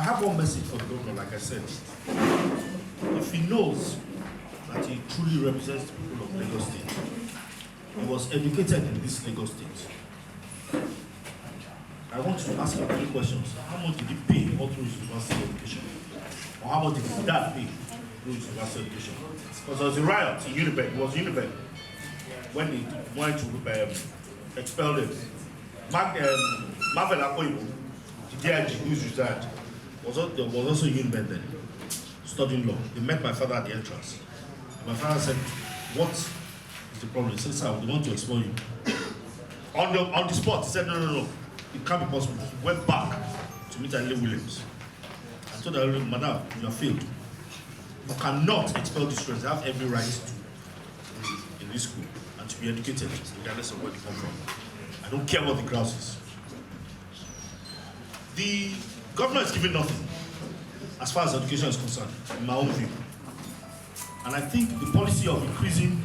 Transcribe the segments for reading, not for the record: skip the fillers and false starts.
have one message for the governor, like I said. If he knows that he truly represents the people of Lagos State, he was educated in this Lagos State. I want to ask him 3 questions. How much did he pay all through his university education? Or how much did his dad pay through his university education? Because there was a riot in Unibet. It was Unibet when they wanted to expel them. Marvel Akoibo, the DIG, who is retired, was also in Unibet then, studying law. They met my father at the entrance. My father said, "What is the problem?" He said, "Sir, we want to expel you." On the spot, he said, No. It can't be possible. He went back to meet Aile Williams. I told her, "Madam, you are failed. You cannot expel these students. They have every right to be in this school and to be educated, regardless of where they come from. I don't care what the grouse is." The governor is giving nothing as far as education is concerned, in my own view. And I think the policy of increasing,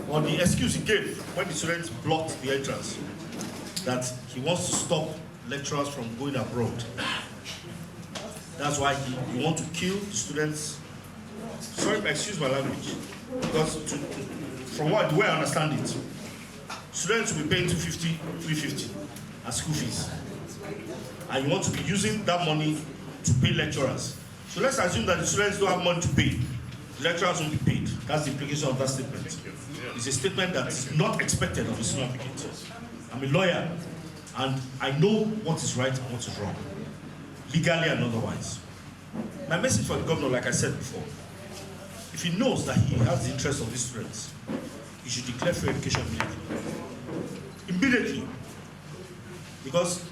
or the excuse he gave when the students blocked the entrance, that he wants to stop lecturers from going abroad. That's why he wants to kill the students. Sorry, excuse my language. Because from the way I understand it, students will be paying 250, 350 as school fees. And you want to be using that money to pay lecturers. So let's assume that the students don't have money to pay. The lecturers won't be paid. That's the implication of that statement. It's a statement that is not expected of a senior advocate. I'm a lawyer, and I know what is right and what is wrong, legally and otherwise. My message for the governor, like I said before, if he knows that he has the interest of these students, he should declare free education immediately. Because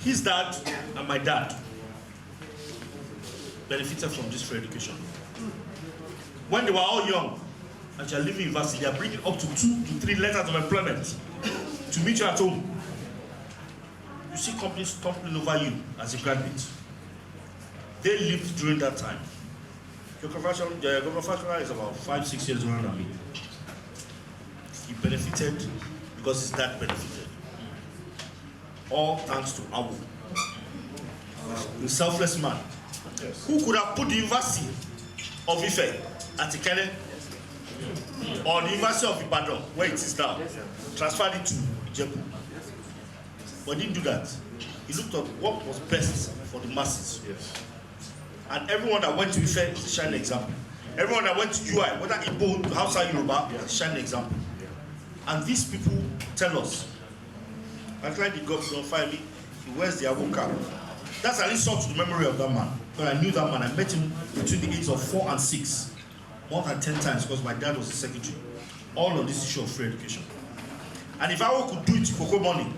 his dad and my dad benefited from this free education. When they were all young and they are leaving university, they are bringing up to 2 to 3 letters of employment to meet you at home. You see companies tumbling over you as a graduate. They lived during that time. Governor Fashola is about 5-6 years older than me. He benefited because his dad benefited. All thanks to Abu, the selfless man, who could have put the University of Ife at Ikene or the University of Ibadan, where it is now, transferred it to Ijebu. But he didn't do that. He looked at what was best for the masses. Yes. And everyone that went to Ife is a shining example. Everyone that went to UI, whether Igbo, Hausa, Yoruba, is a shining example. And these people tell us, I tried the Governor Fashola, he wears the Abu cap. That's at least sort to the memory of that man. Because I knew that man. I met him between the ages of 4 and 6, more than 10 times, because my dad was the secretary. All on this issue of free education. And if I could do it with cocoa money,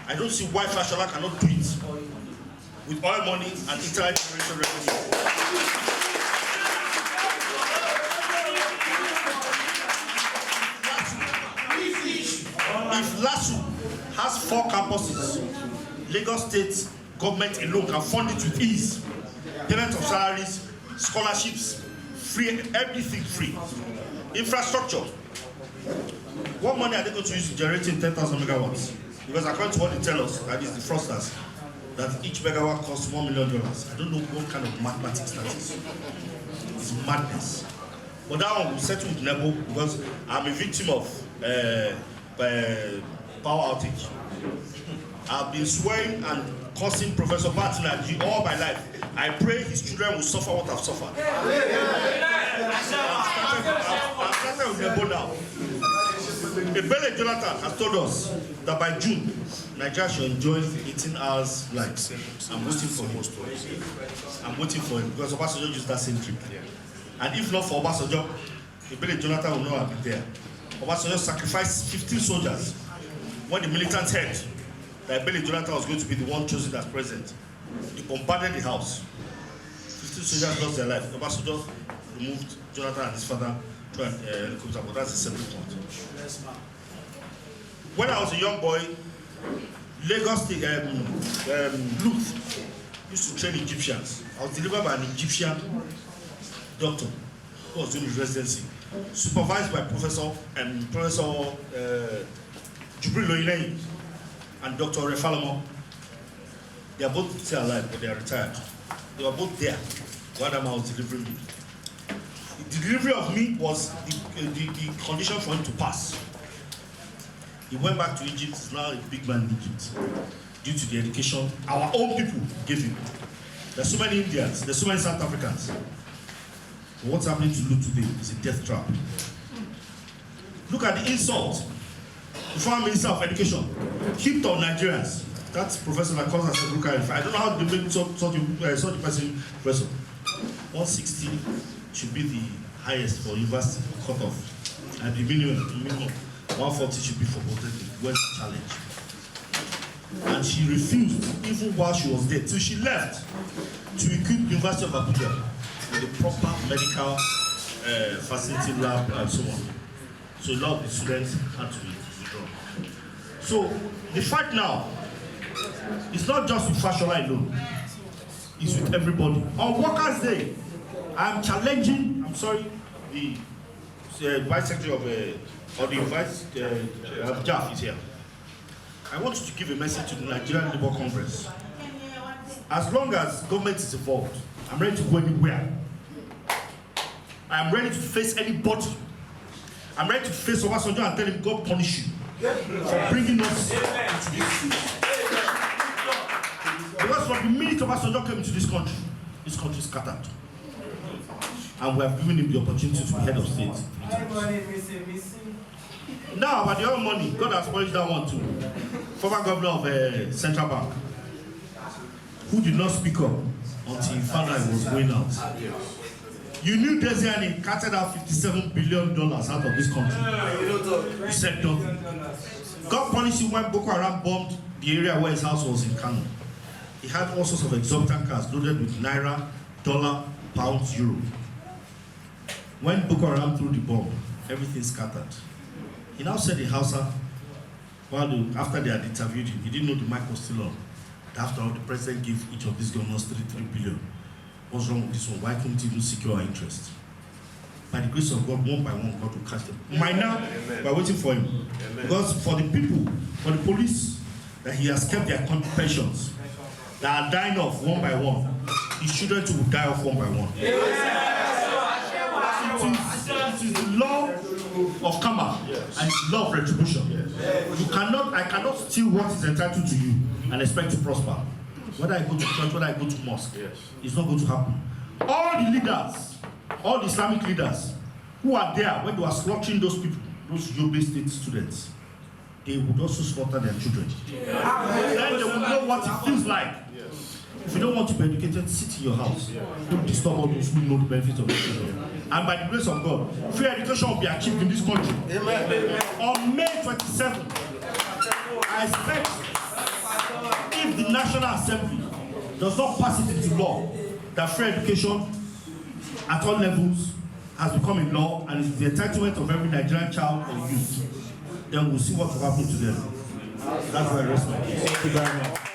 I don't see why Fashola cannot do it with oil money and internet generation revenue. If LASU has 4 campuses, Lagos State government alone can fund it with ease. Payment of salaries, scholarships, free, everything free. Infrastructure. What money are they going to use in generating 10,000 megawatts? Because according to what they tell us, that is the frosters, that each megawatt costs $1 million. I don't know what kind of mathematics that is. It's madness. But that one will settle with Nebo because I'm a victim of power outage. I've been swearing and cursing Professor Babatunde all my life. I pray his children will suffer what I've suffered. I've started with Nebo now. Goodluck Jonathan has told us that by June, Nigeria should enjoy 18 hours light. I'm waiting for him. I'm waiting for him because Obasanjo used that same trick. And if not for Obasanjo, Goodluck Jonathan will not have been there. Obasanjo sacrificed 15 soldiers when the militants heard that Goodluck Jonathan was going to be the one chosen as president. He bombarded the house. 15 soldiers lost their life. Obasanjo removed Jonathan and his father to an helicopter, but that's a separate point. When I was a young boy, Lagos State Luth used to train Egyptians. I was delivered by an Egyptian doctor who was doing his residency, supervised by Professor Jubril Loinei and Dr. Refalamo. They are both still alive, but they are retired. They were both there while that man was delivering me. The delivery of me was the condition for him to pass. He went back to Egypt, he's now a big man in Egypt, due to the education our own people gave him. There's so many Indians, there's so many South Africans. But what's happening to Lu today is a death trap. Look at the insult. The former Minister of Education heaped on Nigerians. That's Professor that calls us a Ruka. I don't know how they make such a person professor. 160 should be the highest for university cutoff. And the minimum 140 should be for polytechnic. Where's the challenge? And she refused, even while she was there, till she left, to equip the University of Abuja with a proper medical facility lab and so on. So a lot of the students had to be withdrawn. So the fight now is not just with Fashola alone, it's with everybody. On Workers' Day, I'm challenging, the Vice Secretary of, or the Vice, Jaff is here. I want you to give a message to the Nigerian Labour Congress. As long as government is involved, I'm ready to go anywhere. I am ready to face anybody. I'm ready to face Obasanjo and tell him God punish you for bringing us into this. Because from the minute Obasanjo came into this country scattered. And we have given him the opportunity to be head of state. Now, about the oil money, God has punished that one too. Former governor of Central Bank, who did not speak up until he found out he was going out. You knew Desiani carted out $57 billion out of this country. You said nothing. God punished him when Boko Haram bombed the area where his house was in Kano. He had all sorts of exorbitant cars loaded with naira, dollar, pounds, euro. When Boko Haram threw the bomb, everything scattered. He now said in Hausa, after they had interviewed him, he didn't know the mic was still on. After all, the president gave each of these governors 33 billion. What's wrong with this one? Why couldn't he even secure our interest? By the grace of God, one by one, God will catch them. By now, we're waiting for him. Amen. Because for the people, for the police, that he has kept their pensions, that are dying off one by one, his children too will die off one by one. It is the law of karma and the law of retribution. I cannot steal what is entitled to you and expect to prosper. Whether I go to church, whether I go to mosque, it's not going to happen. All the leaders, all the Islamic leaders who are there when they were slaughtering those people, those Yobe State students, they would also slaughter their children. Then they will know what it feels like. If you don't want to be educated, sit in your house. Don't disturb all those who know the benefits of education. And by the grace of God, free education will be achieved in this country. On May 27th, I expect, if the National Assembly does not pass it into law, that free education at all levels has become a law and is the entitlement of every Nigerian child or youth, then we'll see what will happen to them. That's where I rest my case. Thank you very much.